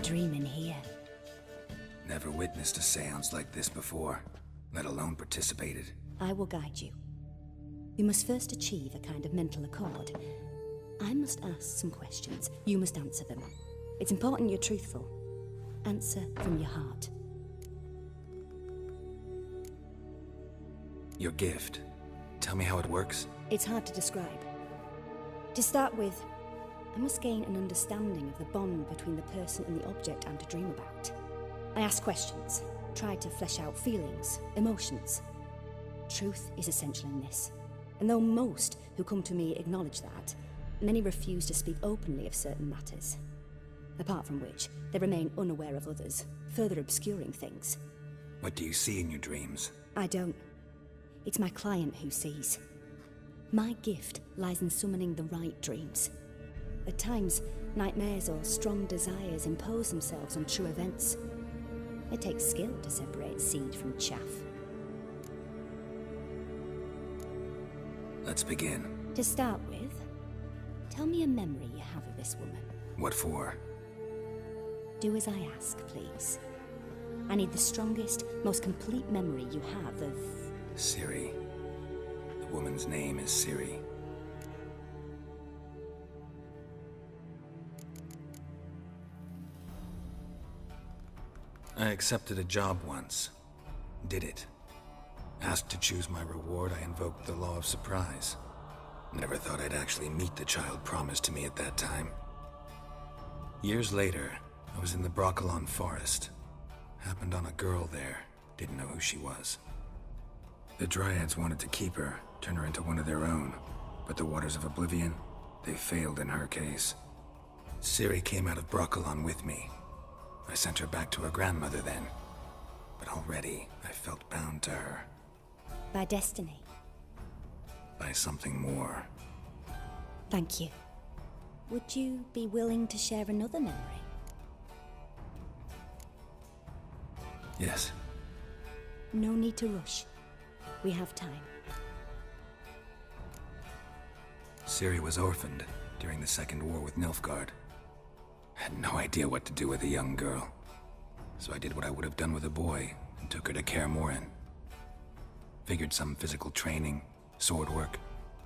dreaming here? Never witnessed a seance like this before, let alone participated. I will guide you. You must first achieve a kind of mental accord. I must ask some questions. You must answer them. It's important you're truthful. Answer from your heart. Your gift. Tell me how it works. It's hard to describe. To start with, I must gain an understanding of the bond between the person and the object I'm to dream about. I ask questions, try to flesh out feelings, emotions. Truth is essential in this. And though most who come to me acknowledge that, many refuse to speak openly of certain matters. Apart from which, they remain unaware of others, further obscuring things. What do you see in your dreams? I don't. It's my client who sees. My gift lies in summoning the right dreams. At times, nightmares or strong desires impose themselves on true events. It takes skill to separate seed from chaff. Let's begin. To start with, tell me a memory you have of this woman. What for? Do as I ask, please. I need the strongest, most complete memory you have of... Ciri. The woman's name is Ciri. I accepted a job once. Did it. Asked to choose my reward, I invoked the law of surprise. Never thought I'd actually meet the child promised to me at that time. Years later, I was in the Broccolon forest. Happened on a girl there. Didn't know who she was. The Dryads wanted to keep her, turn her into one of their own. But the Waters of Oblivion, they failed in her case. Ciri came out of Broccolon with me. I sent her back to her grandmother then. But already, I felt bound to her. By destiny. By something more. Thank you. Would you be willing to share another memory? Yes. No need to rush. We have time. Ciri was orphaned during the Second War with Nilfgaard. Had no idea what to do with a young girl. So I did what I would have done with a boy and took her to Kaer Morhen. Figured some physical training, sword work,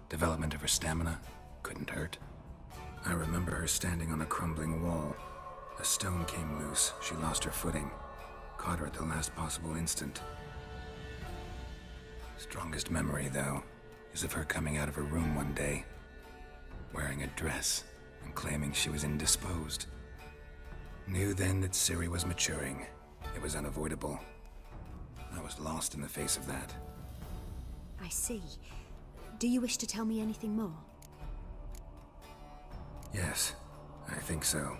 development of her stamina couldn't hurt. I remember her standing on a crumbling wall. A stone came loose, she lost her footing. Caught her at the last possible instant. Strongest memory, though, is of her coming out of her room one day, wearing a dress and claiming she was indisposed. Knew then that Ciri was maturing. It was unavoidable. I was lost in the face of that. I see. Do you wish to tell me anything more? Yes, I think so.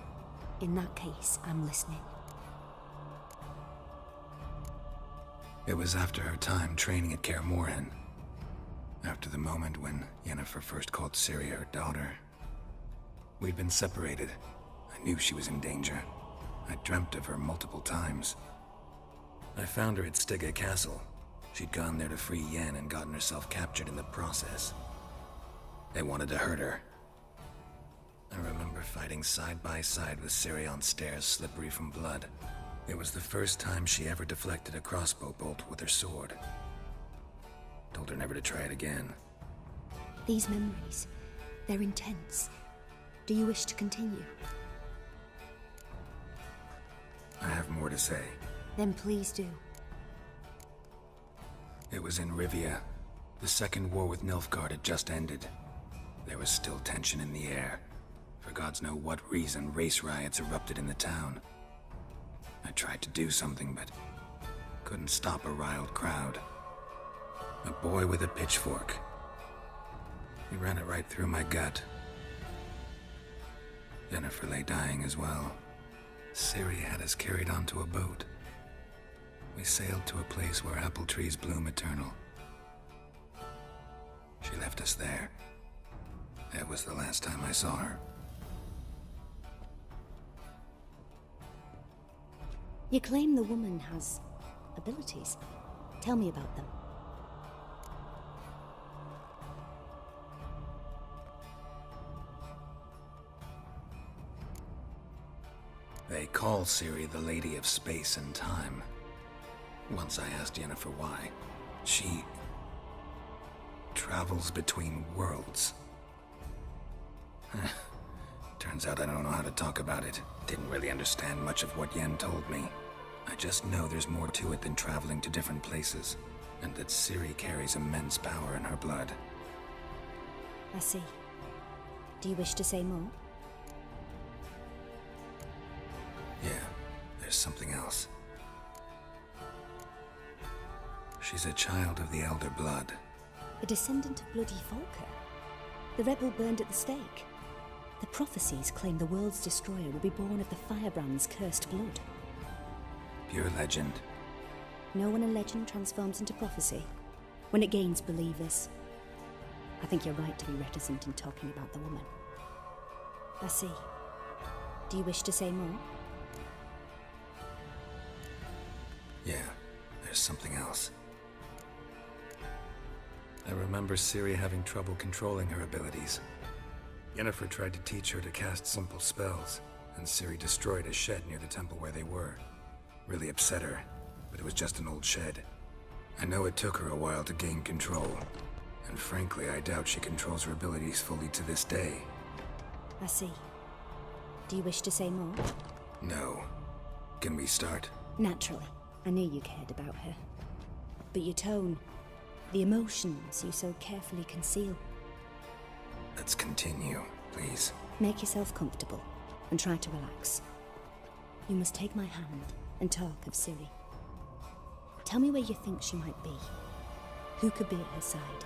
In that case, I'm listening. It was after her time training at Kaer Morhen. After the moment when Yennefer first called Ciri her daughter. We'd been separated. I knew she was in danger. I dreamt of her multiple times. I found her at Stygga Castle. She'd gone there to free Yen and gotten herself captured in the process. They wanted to hurt her. I remember fighting side by side with Ciri on stairs slippery from blood. It was the first time she ever deflected a crossbow bolt with her sword. Told her never to try it again. These memories, they're intense. Do you wish to continue? I have more to say. Then please do. It was in Rivia. The Second War with Nilfgaard had just ended. There was still tension in the air. For gods know what reason, race riots erupted in the town. I tried to do something, but couldn't stop a riled crowd. A boy with a pitchfork. He ran it right through my gut. Yennefer lay dying as well. Ciri had us carried onto a boat. We sailed to a place where apple trees bloom eternal. She left us there. That was the last time I saw her. You claim the woman has abilities. Tell me about them. They call Ciri the Lady of Space and Time. Once I asked Yennefer why. She travels between worlds. Turns out I don't know how to talk about it. Didn't really understand much of what Yen told me. I just know there's more to it than traveling to different places, and that Ciri carries immense power in her blood. I see. Do you wish to say more? Yeah, there's something else. She's a child of the Elder Blood. A descendant of bloody Volker. The rebel burned at the stake. The prophecies claim the world's destroyer will be born of the Firebrand's cursed blood. Pure legend. Know when a legend transforms into prophecy? When it gains believers. I think you're right to be reticent in talking about the woman. I see. Do you wish to say more? Yeah, there's something else. I remember Ciri having trouble controlling her abilities. Yennefer tried to teach her to cast simple spells, and Ciri destroyed a shed near the temple where they were. Really upset her, but it was just an old shed. I know it took her a while to gain control, and frankly, I doubt she controls her abilities fully to this day. I see. Do you wish to say more? No. Can we start? Naturally. I knew you cared about her. But your tone, the emotions you so carefully conceal. Let's continue, please. Make yourself comfortable, and try to relax. You must take my hand and talk of Ciri. Tell me where you think she might be. Who could be at her side?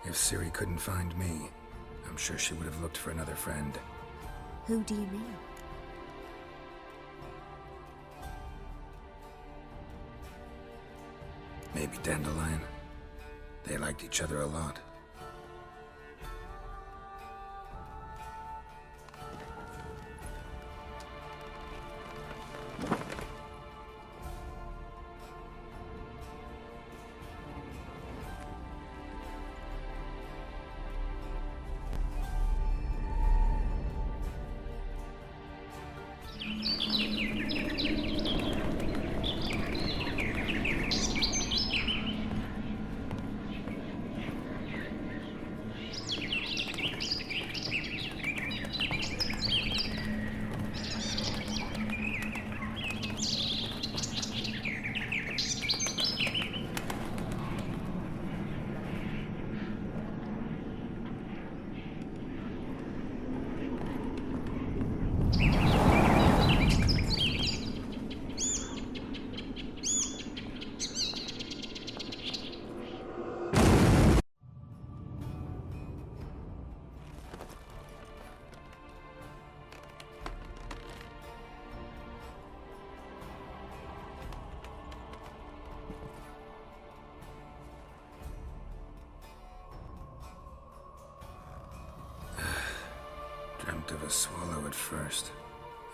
If Ciri couldn't find me, I'm sure she would have looked for another friend. Who do you mean? Maybe Dandelion. They liked each other a lot. Dreamt of a swallow at first.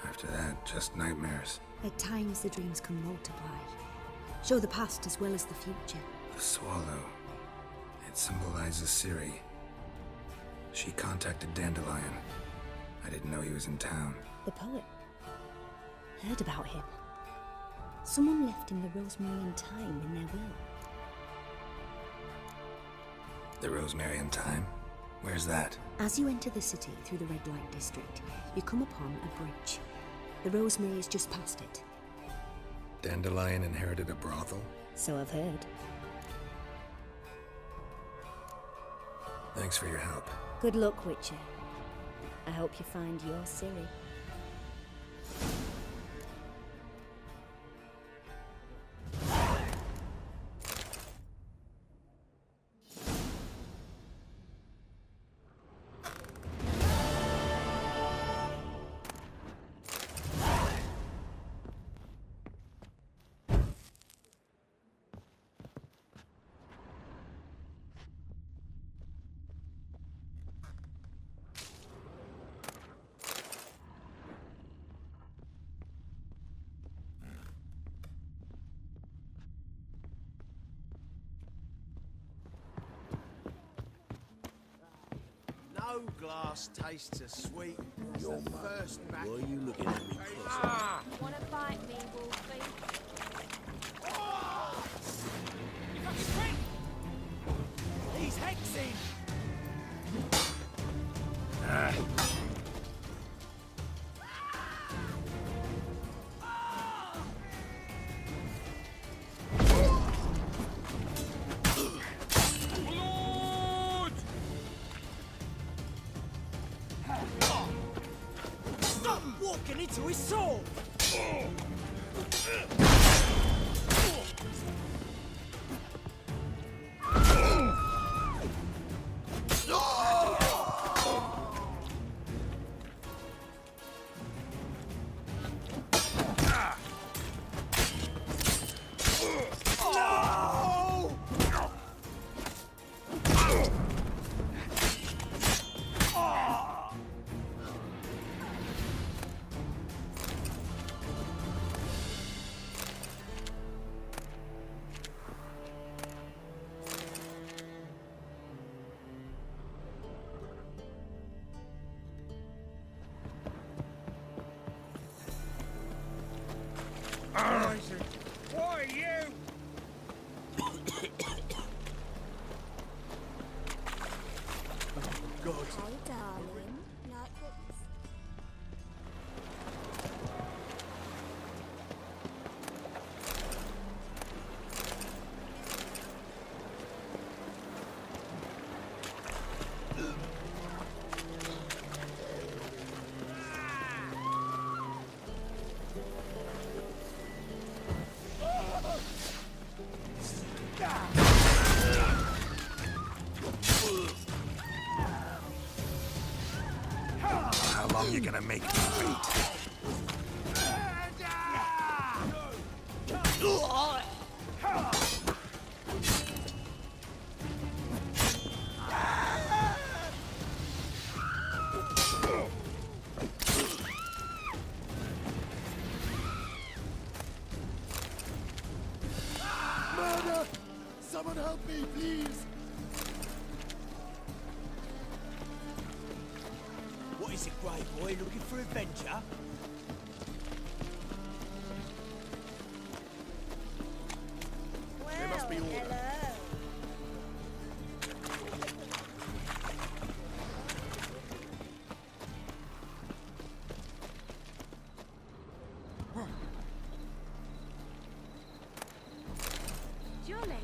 After that, just nightmares. At times the dreams can multiply. Show the past as well as the future. The swallow. It symbolizes Ciri. She contacted Dandelion. I didn't know he was in town. The poet. Heard about him. Someone left him the Rosemary and Thyme in their will. The Rosemary and Thyme? Where's that? As you enter the city through the red light district, you come upon a bridge. The Rosemary is just past it. Dandelion inherited a brothel? So I've heard. Thanks for your help. Good luck, Witcher. I hope you find your Ciri. No glass tastes as sweet as Your the mother. first Why Mac. are you looking at me closer? Wanna bite me, Wolfie? He's hexing! Stop walking into his sword! Isaac, what are you? God. Hey, darling. Like what you How long you gonna make me wait? Murder! Someone help me, please! What is it, Grey Boy? Looking for adventure? There must be order. Hello. Jolly.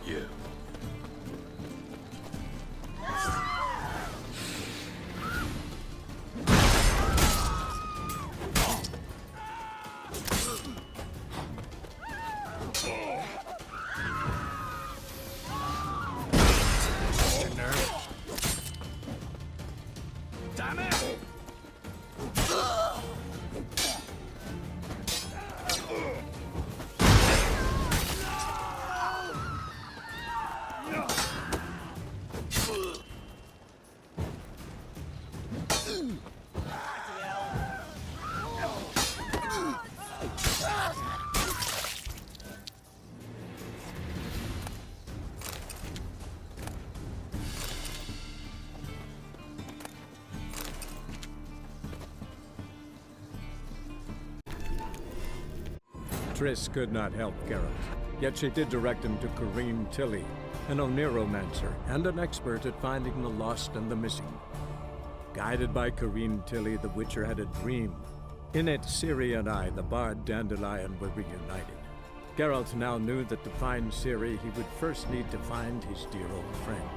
You. Just your nerve. Damn it! Triss could not help Geralt, yet she did direct him to Corrine Tilly, an Oniromancer and an expert at finding the lost and the missing. Guided by Corrine Tilly, the Witcher had a dream. In it, Ciri and I, the bard Dandelion, were reunited. Geralt now knew that to find Ciri, he would first need to find his dear old friend.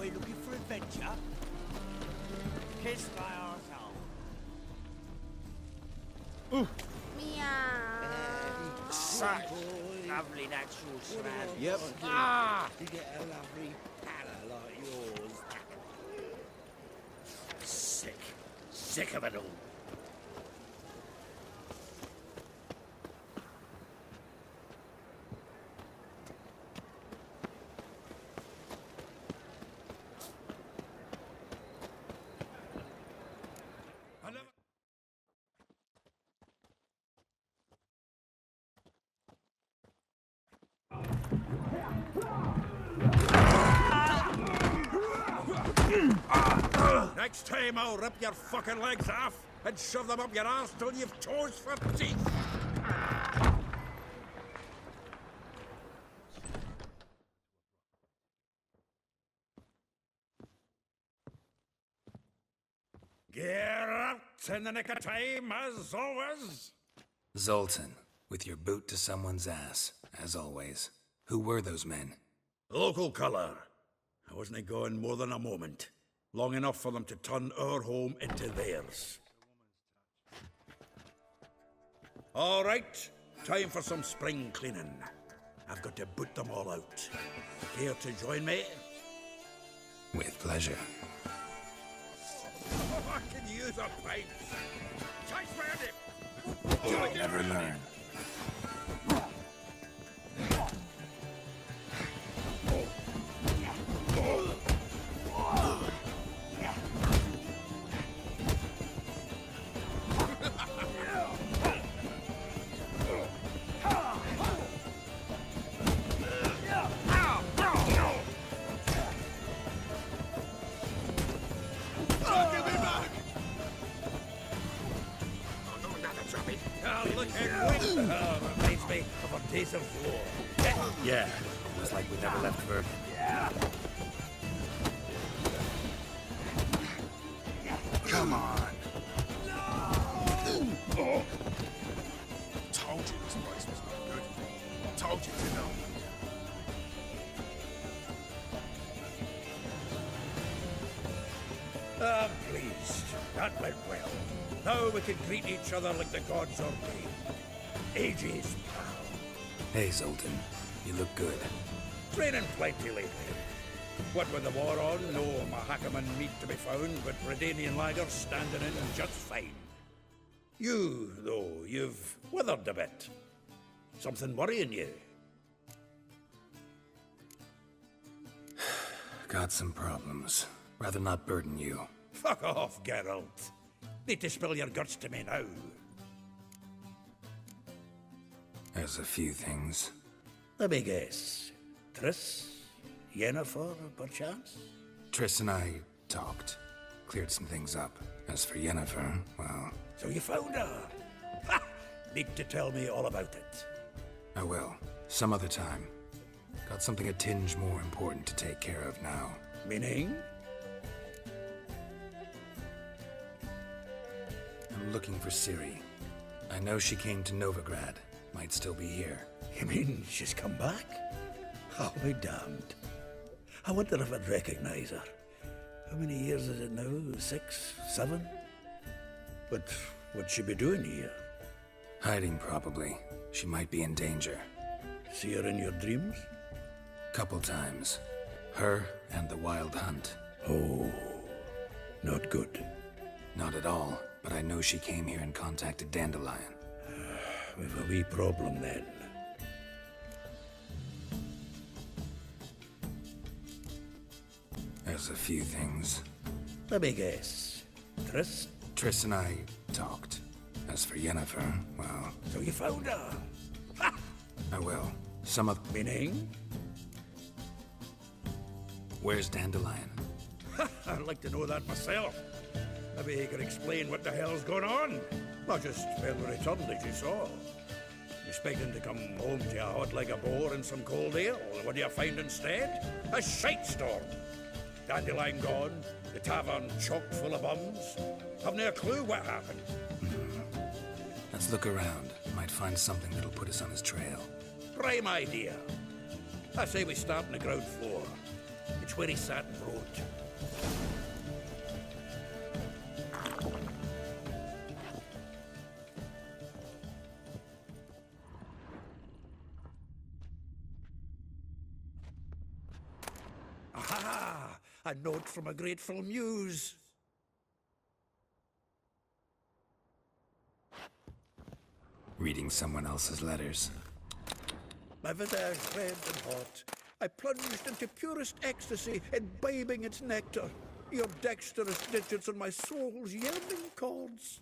boy looking for adventure? Kiss my arsehole. Meow. Such Lovely natural surroundings. Yep. ah! You get a lovely pallor like yours. Sick. Sick of it all. Next time I'll rip your fucking legs off and shove them up your arse till you've toes for teeth. Get out in the nick of time, as always. Zoltan, with your boot to someone's ass, as always. Who were those men? Local colour. I wasn't going more than a moment. Long enough for them to turn our home into theirs. All right, time for some spring cleaning. I've got to boot them all out. Care to join me? With pleasure. I can use a pint. Chase me at him. You'll never learn. Reminds me of our days of war. Yeah, it was like we never left Verdun. Come on. Told you this place was no good. Told you to know. I'm pleased. That went well. Now we can greet each other like the gods ordained. Ages, pal. Hey, Zoltan. You look good. Training plenty lately. What with the war on, no Mahakaman meat to be found, but Redanian lagers standing in just fine. You, though, you've withered a bit. Something worrying you? Got some problems. Rather not burden you. Fuck off, Geralt. Need to spill your guts to me now. There's a few things. Let me guess. Triss? Yennefer, perchance? Triss and I talked. Cleared some things up. As for Yennefer, well, So you found her? Ha! Need to tell me all about it. I will. Some other time. Got something a tinge more important to take care of now. Meaning? I'm looking for Ciri. I know she came to Novigrad. Might still be here. You mean she's come back? I'll be damned. I wonder if I'd recognize her. How many years is it now? 6, 7? But what'd she be doing here? Hiding, probably. She might be in danger. See her in your dreams? Couple times. Her and the Wild Hunt. Oh, not good. Not at all, but I know she came here and contacted Dandelion. We've a wee problem then. There's a few things. Let me guess. Triss? Triss and I talked. As for Yennefer, well, So you found her? Ha! I will. Some of... Meaning? Where's Dandelion? I'd like to know that myself. Maybe he could explain what the hell's going on. Not just well returned as you saw. You expecting to come home to a hot like a boar and some cold ale? What do you find instead? A shite storm. Dandelion gone, the tavern chock full of bums. Haven't a clue what happened. Let's look around. Might find something that'll put us on his trail. Prime idea. I say we start on the ground floor. It That's where he sat and wrote. Aha! A note from a grateful muse. Reading someone else's letters. My visage red and hot, I plunged into purest ecstasy, imbibing its nectar. Your dexterous digits on my soul's yearning chords.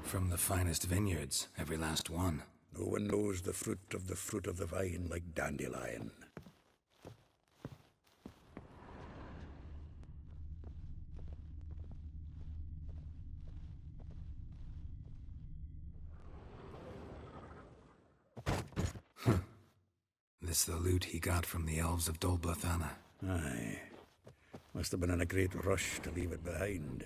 From the finest vineyards, every last one. No one knows the fruit of the vine like Dandelion. This the loot he got from the elves of Dol Blathanna. Aye. Must have been in a great rush to leave it behind.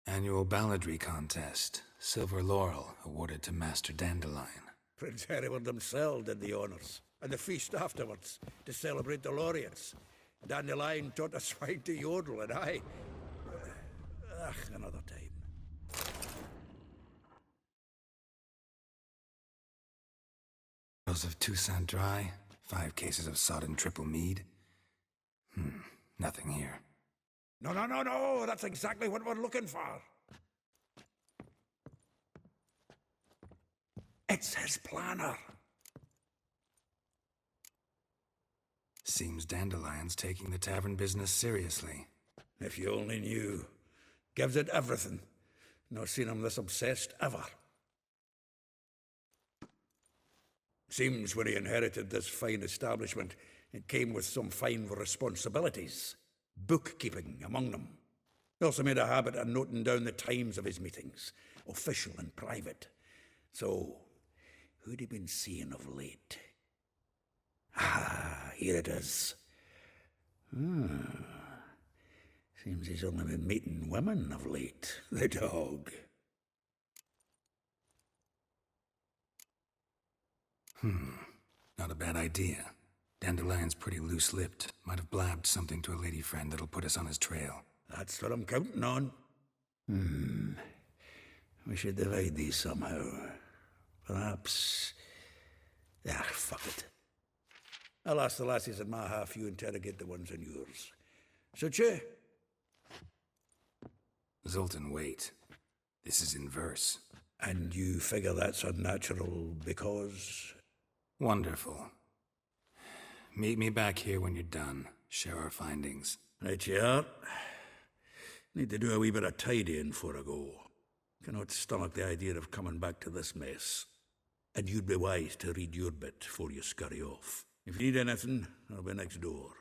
Annual balladry contest. Silver laurel awarded to Master Dandelion. Prince Hereward himself did the honours, and the feast afterwards, to celebrate the laureates. Dandelion taught us swine to yodel, and I... another time. Bottles of Toussaint Dry, 5 cases of sodden triple mead. Nothing here. No, that's exactly what we're looking for. It's his planner. Seems Dandelion's taking the tavern business seriously. If you only knew. Gives it everything. Not seen him this obsessed ever. Seems when he inherited this fine establishment, it came with some fine responsibilities. Bookkeeping among them. He also made a habit of noting down the times of his meetings, official and private. So, who'd he been seeing of late? Ah, here it is. Seems he's only been meeting women of late, the dog. Not a bad idea. Dandelion's pretty loose-lipped. Might have blabbed something to a lady friend that'll put us on his trail. That's what I'm counting on. We should divide these somehow. Perhaps... fuck it. I'll ask the lassies in my half, you interrogate the ones in yours. Suit you? Zoltan, wait. This is in verse. And you figure that's unnatural because... Wonderful. Meet me back here when you're done. Share our findings. Right you are. Need to do a wee bit of tidying before I go. Cannot stomach the idea of coming back to this mess. And you'd be wise to read your bit before you scurry off. If you need anything, I'll be next door.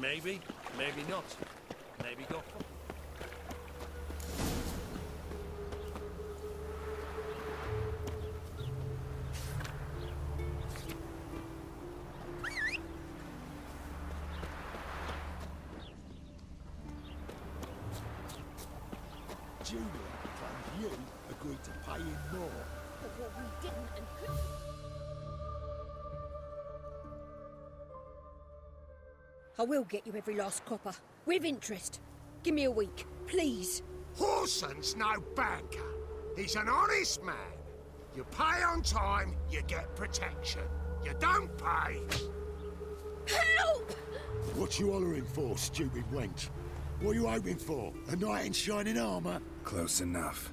Maybe, maybe not. Maybe go for... Julian claimed you agreed to pay him more. But what we didn't and couldn't. I will get you every last copper, with interest. Give me a week, please. Horson's no banker. He's an honest man. You pay on time, you get protection. You don't pay. Help! What you hollering for, stupid wench? What are you hoping for? A knight in shining armour? Close enough.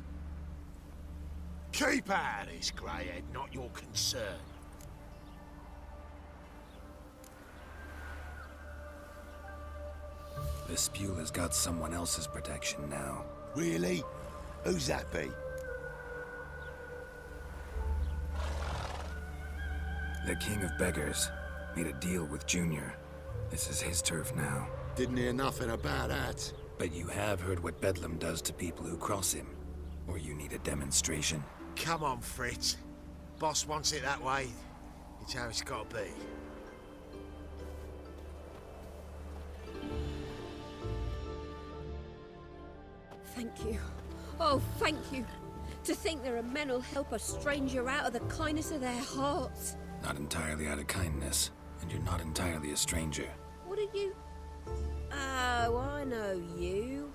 Keep out of this, greyhead, not your concern. The Spewler's got someone else's protection now. Really? Who's that be? The King of Beggars made a deal with Junior. This is his turf now. Didn't hear nothing about that. But you have heard what Bedlam does to people who cross him. Or you need a demonstration? Come on, Fritz. Boss wants it that way. It's how it's got to be. Thank you. Oh, thank you. To think there are men who'll help a stranger out of the kindness of their hearts. Not entirely out of kindness, and you're not entirely a stranger. What are you? Oh, I know you.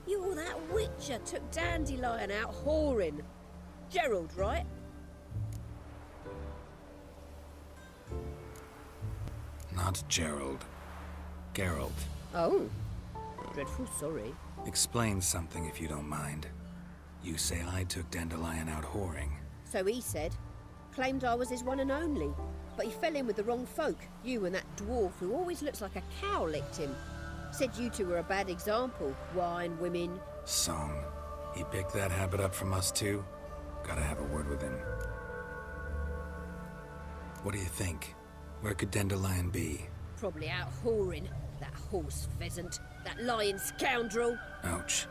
You're that witcher took Dandelion out whoring. Gerald, right? Not Gerald. Geralt. Oh. Dreadful sorry. Explain something if you don't mind. You say I took Dandelion out whoring. So he said. Claimed I was his one and only. But he fell in with the wrong folk. You and that dwarf who always looks like a cow licked him. Said you two were a bad example. Wine, women. Song. He picked that habit up from us too? Gotta have a word with him. What do you think? Where could Dandelion be? Probably out whoring. That horse pheasant. That lying scoundrel. Ouch.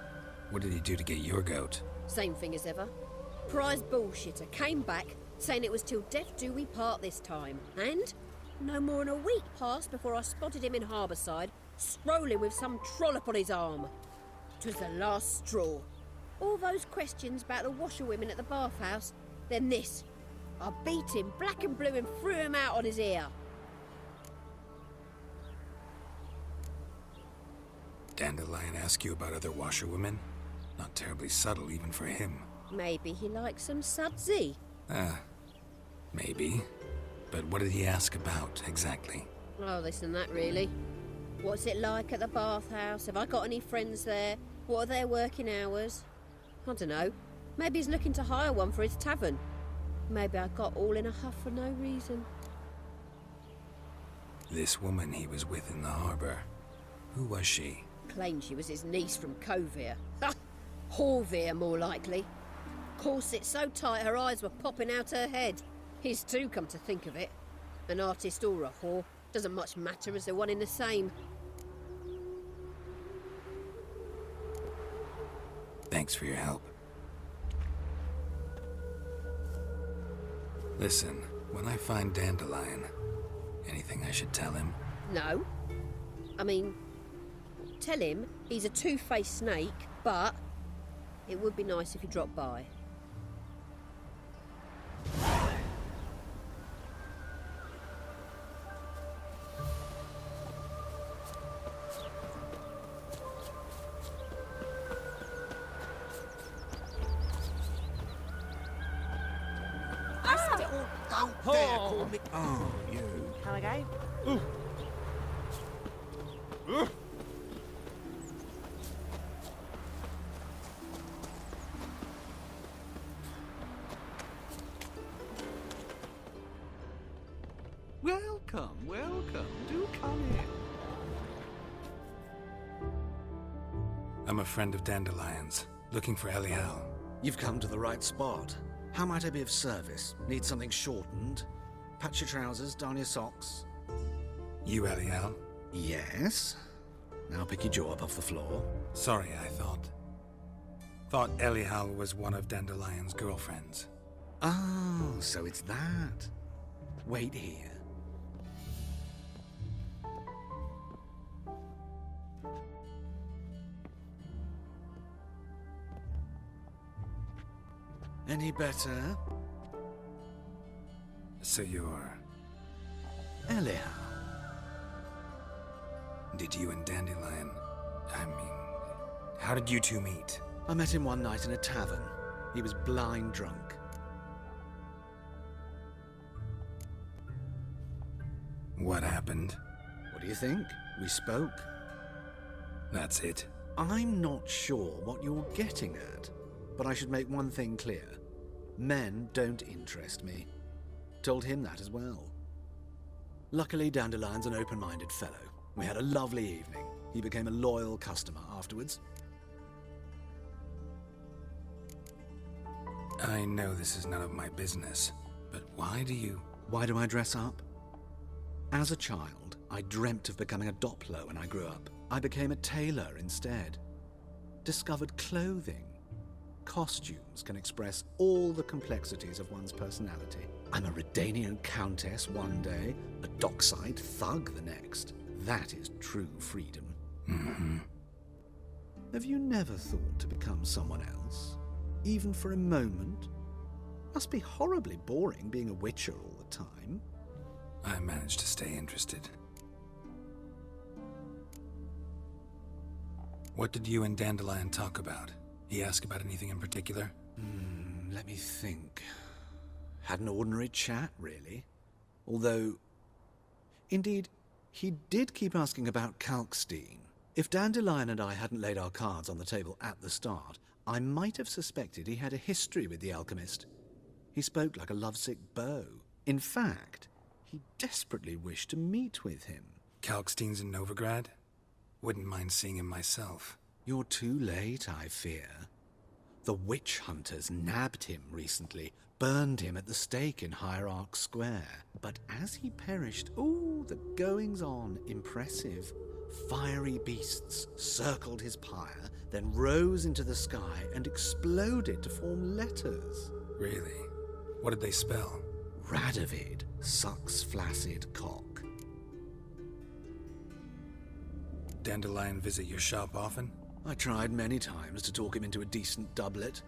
What did he do to get your goat? Same thing as ever. Prize bullshitter came back, saying it was till death do we part this time. And no more than a week passed before I spotted him in Harbourside, strolling with some trollop on his arm. 'Twas the last straw. All those questions about the washerwomen at the bathhouse, then this. I beat him black and blue and threw him out on his ear. Dandelion ask you about other washerwomen? Not terribly subtle even for him. Maybe he likes some sudsy. Maybe. But what did he ask about, exactly? Oh, this and that, really. What's it like at the bathhouse? Have I got any friends there? What are their working hours? I don't know. Maybe he's looking to hire one for his tavern. Maybe I got all in a huff for no reason. This woman he was with in the harbour. Who was she? Claimed she was his niece from Kovir. Ha! Horvir, more likely. Corset so tight her eyes were popping out her head. His too, come to think of it. An artist or a whore. Doesn't much matter as they're one in the same. Thanks for your help. Listen, when I find Dandelion, anything I should tell him? No. I mean, tell him he's a two-faced snake, but it would be nice if he dropped by. Don't dare call me... Oh, you. Can I go? Welcome, welcome. Do come in. I'm a friend of Dandelion's, looking for Elial. You've come to the right spot. How might I be of service? Need something shortened? Patch your trousers, darn your socks? You, Elial? Yes? Now pick your jaw up off the floor. Sorry, I thought Elial was one of Dandelion's girlfriends. Oh, so it's that. Wait here. Any better? So you're... Elial. Did you and Dandelion... how did you two meet? I met him one night in a tavern. He was blind drunk. What happened? What do you think? We spoke. That's it? I'm not sure what you're getting at, but I should make one thing clear. Men don't interest me. Told him that as well. Luckily, Dandelion's an open-minded fellow. We had a lovely evening. He became a loyal customer afterwards. I know this is none of my business, but why do I dress up? As a child, I dreamt of becoming a Doppler when I grew up. I became a tailor instead. Discovered clothing. Costumes can express all the complexities of one's personality. I'm a Redanian countess one day, a dockside thug the next. That is true freedom. Mm-hmm. Have you never thought to become someone else? Even for a moment? Must be horribly boring being a witcher all the time. I managed to stay interested. What did you and Dandelion talk about? He asked about anything in particular? Let me think. Had an ordinary chat, really. Although, indeed, he did keep asking about Kalkstein. If Dandelion and I hadn't laid our cards on the table at the start, I might have suspected he had a history with the alchemist. He spoke like a lovesick beau. In fact, he desperately wished to meet with him. Kalkstein's in Novigrad? Wouldn't mind seeing him myself. You're too late, I fear. The witch hunters nabbed him recently, burned him at the stake in Hierarch Square. But as he perished, the goings-on impressive. Fiery beasts circled his pyre, then rose into the sky and exploded to form letters. Really? What did they spell? Radovid sucks flaccid cock. Dandelion visit your shop often? I tried many times to talk him into a decent doublet.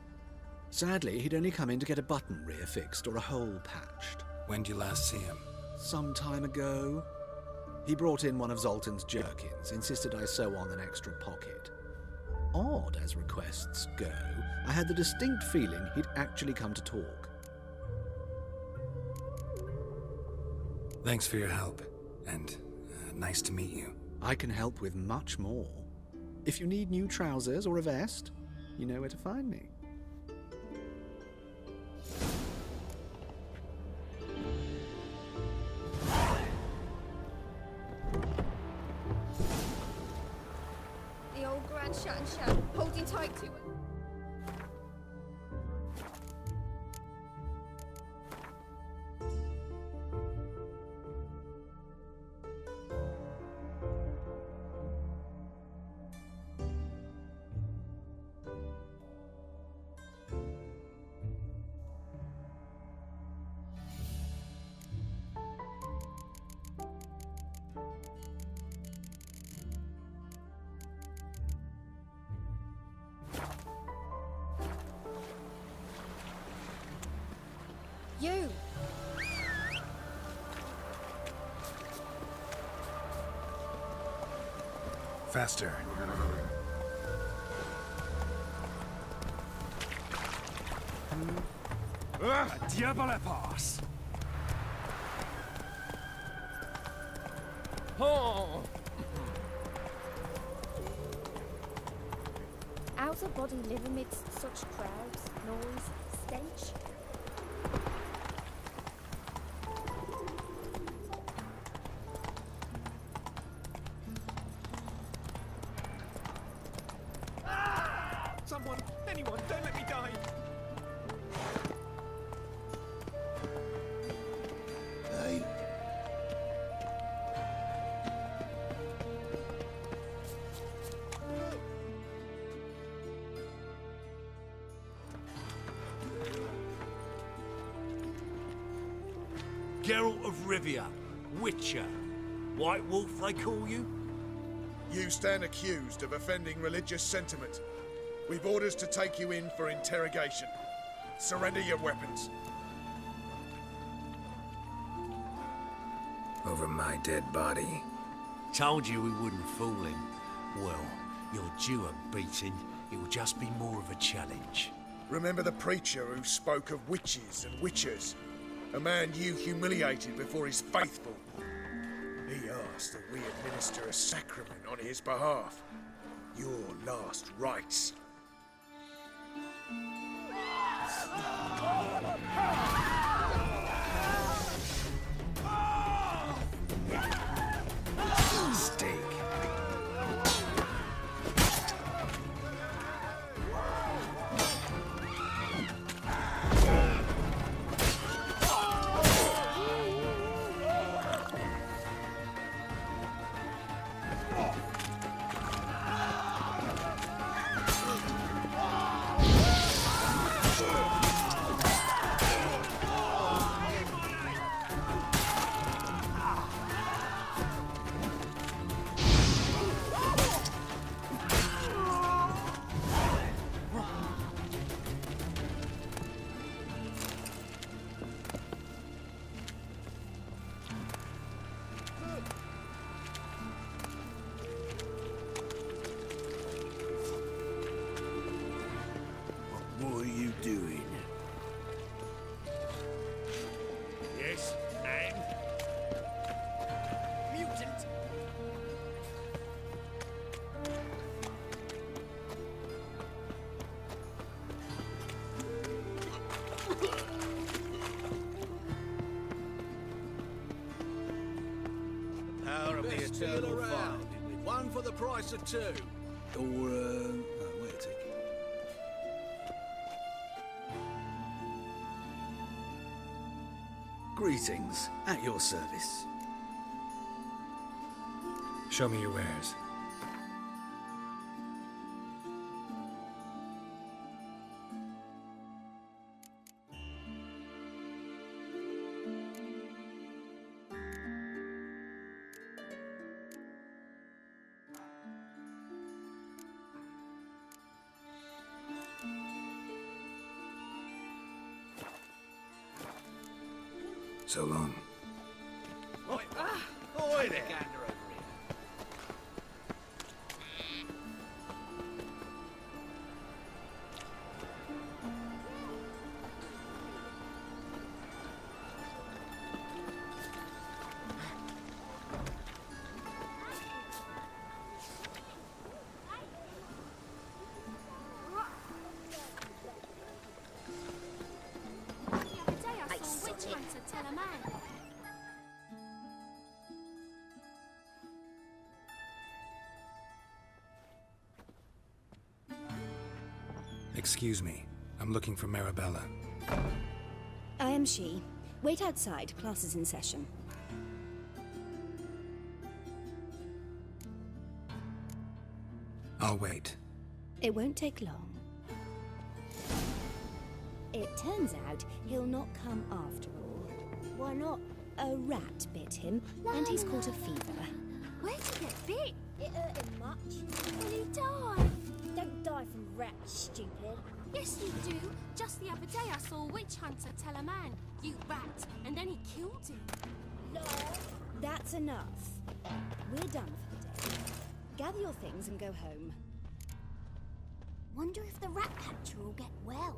Sadly, he'd only come in to get a button reaffixed or a hole patched. When did you last see him? Some time ago. He brought in one of Zoltan's jerkins, insisted I sew on an extra pocket. Odd as requests go, I had the distinct feeling he'd actually come to talk. Thanks for your help, and nice to meet you. I can help with much more. If you need new trousers or a vest, you know where to find me. The old grand shut and shout, holding tight to it. You! Faster. Diable pass! Oh! Out of body live amidst such crowds, noise, stench. Someone, anyone, don't let me die! Hey, Geralt of Rivia, Witcher. White Wolf, they call you? You stand accused of offending religious sentiment. We've orders to take you in for interrogation. Surrender your weapons. Over my dead body. Told you we wouldn't fool him. Well, you're due a beating. It will just be more of a challenge. Remember the preacher who spoke of witches and witchers? A man you humiliated before his faithful. He asked that we administer a sacrament on his behalf. Your last rites. Steak. What are you doing? Yes, and? Mutant! The power of the eternal fire. One for the price of two. Or, oh, wait a tick. Greetings, at your service. Show me your wares. So long. Oi there! Excuse me. I'm looking for Marabella. I am she. Wait outside. Class is in session. I'll wait. It won't take long. It turns out he'll not come after all. Why not? A rat bit him, and he's caught a fever. Where'd he get bit? It hurt him much. Will he die? Don't die from rats, stupid. Yes, you do. Just the other day I saw a witch hunter tell a man, "You rat," and then he killed him. No. That's enough. We're done for the day. Gather your things and go home. Wonder if the rat catcher will get well.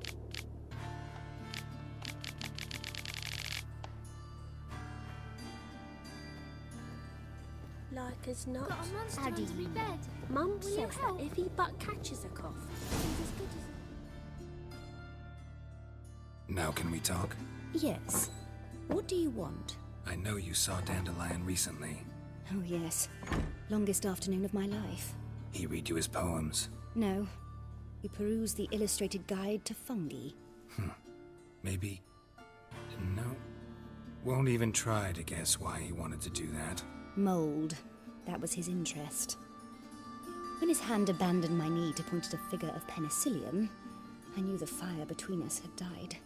Like as not. Got a monster How do under you me know? bed. Mum Will you says that help? if he but catches a cough, he's as good as... Now can we talk? Yes. What do you want? I know you saw Dandelion recently. Oh, yes. Longest afternoon of my life. He read you his poems. No. We perused the illustrated guide to fungi. Maybe... No. Won't even try to guess why he wanted to do that. Mold. That was his interest. When his hand abandoned my knee to point at a figure of penicillium, I knew the fire between us had died.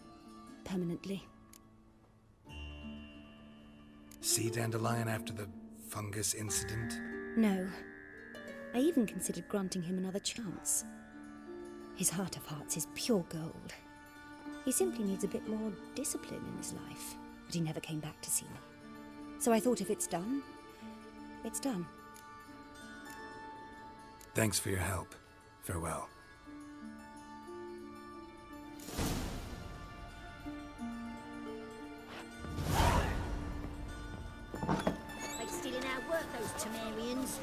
Permanently. see Dandelion after the fungus incident? No. I even considered granting him another chance. His heart of hearts is pure gold. He simply needs a bit more discipline in his life, but he never came back to see me. So I thought if it's done, it's done. Thanks for your help. Farewell. They stealing our work, those Temerians.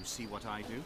See what I do?